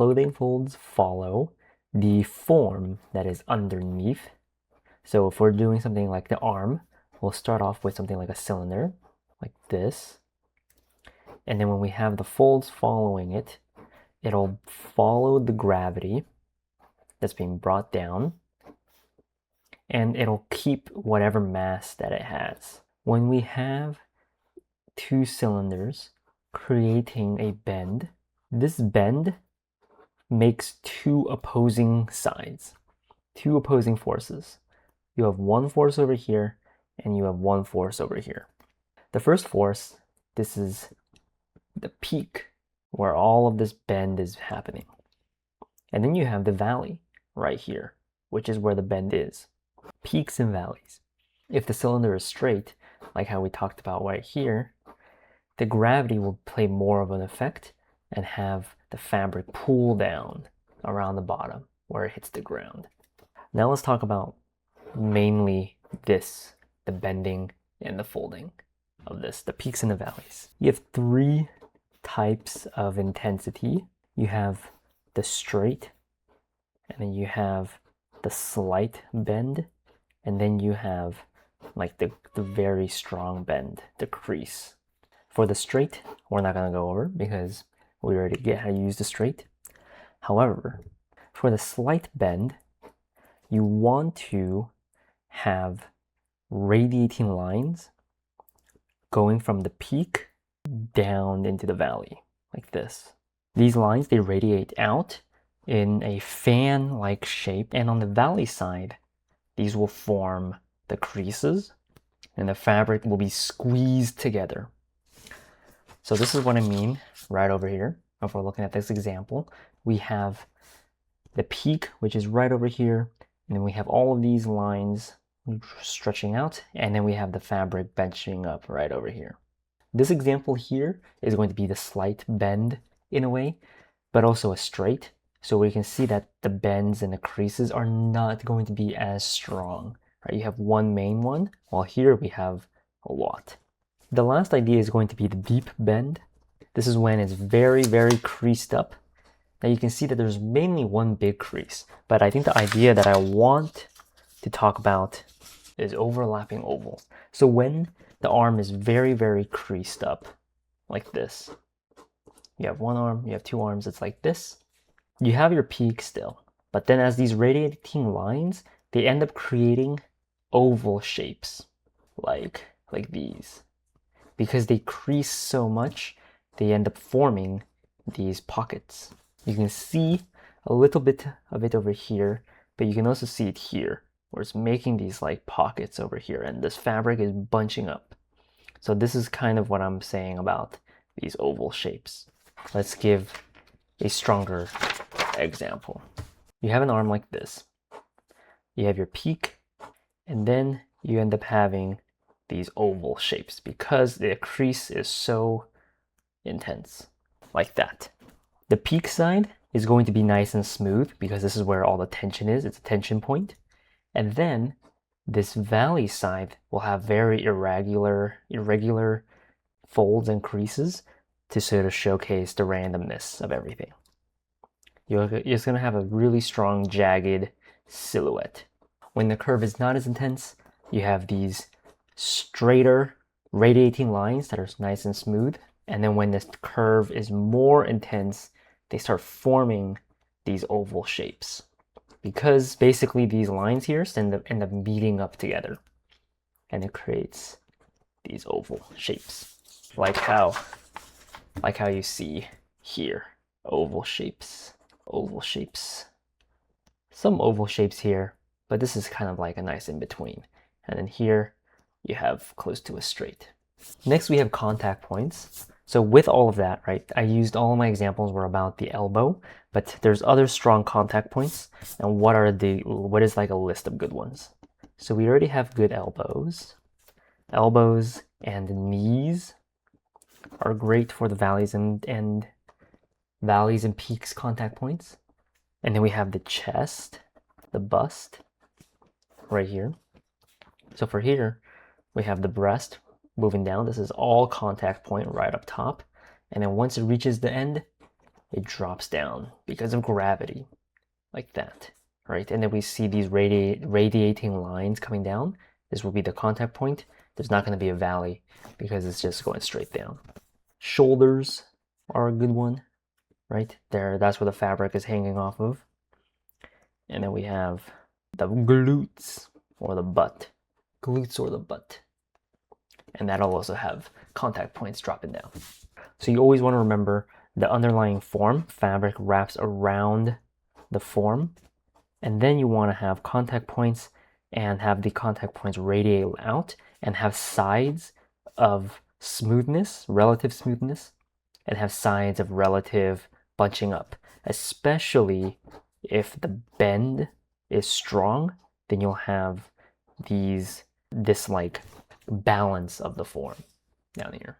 clothing folds follow the form that is underneath. So if we're doing something like the arm, we'll start off with something like a cylinder, like this. And then when we have the folds following it, it'll follow the gravity that's being brought down, and it'll keep whatever mass that it has. When we have two cylinders creating a bend, this bend makes two opposing sides, two opposing forces. You have one force over here, and you have one force over here. The first force, this is the peak, where all of this bend is happening. And then you have the valley right here, which is where the bend is. Peaks and valleys. If the cylinder is straight, like how we talked about right here, the gravity will play more of an effect and have the fabric pull down around the bottom where it hits the ground. Now let's talk about mainly this, the bending and the folding of this, the peaks and the valleys. You have three types of intensity. You have the straight, and then you have the slight bend, and then you have like the very strong bend, the crease. For the straight, we're not going to go over because we already get how to use the straight. However, for the slight bend, you want to have radiating lines going from the peak down into the valley, like this. These lines, they radiate out in a fan-like shape, and on the valley side, these will form the creases, and the fabric will be squeezed together. So this is what I mean right over here. If we're looking at this example, we have the peak, which is right over here, and then we have all of these lines stretching out, and then we have the fabric benching up right over here. This example here is going to be the slight bend in a way, but also a straight. So we can see that the bends and the creases are not going to be as strong. Right? You have one main one, while here we have a lot. The last idea is going to be the deep bend. This is when it's very, very creased up. Now you can see that there's mainly one big crease, but I think the idea that I want to talk about is overlapping ovals. So when the arm is very, very creased up, like this, you have one arm, you have two arms, it's like this. You have your peak still, but then as these radiating lines, they end up creating oval shapes, like these. Because they crease so much, they end up forming these pockets. You can see a little bit of it over here, but you can also see it here, where it's making these like pockets over here, and this fabric is bunching up. So this is kind of what I'm saying about these oval shapes. Let's give a stronger example. You have an arm like this. You have your peak, and then you end up having these oval shapes because the crease is so intense, like that. The peak side is going to be nice and smooth because this is where all the tension is. It's a tension point. And then this valley side will have very irregular folds and creases to sort of showcase the randomness of everything. You're just going to have a really strong, jagged silhouette. When the curve is not as intense, you have these straighter radiating lines that are nice and smooth. And then when this curve is more intense, they start forming these oval shapes. Because basically these lines here end up meeting up together. And it creates these oval shapes. Like how you see here. Oval shapes. Oval shapes. Some oval shapes here, but this is kind of like a nice in-between. And then here you have close to a straight. Next we have contact points. So with all of that, right, I used all of my examples were about the elbow, but there's other strong contact points. And what is like a list of good ones? So we already have good elbows. Elbows and knees are great for the valleys and peaks contact points. And then we have the chest, the bust, right here. So for here, we have the breast moving down. This is all contact point right up top. And then once it reaches the end, it drops down because of gravity, like that, right? And then we see these radiating lines coming down. This will be the contact point. There's not going to be a valley because it's just going straight down. Shoulders are a good one, right? There, that's where the fabric is hanging off of. And then we have the glutes or the butt. Glutes or the butt. And that'll also have contact points dropping down. So you always want to remember the underlying form, fabric wraps around the form, and then you want to have contact points and have the contact points radiate out and have sides of smoothness, relative smoothness, and have sides of relative bunching up. Especially if the bend is strong, then you'll have this like balance of the form down here.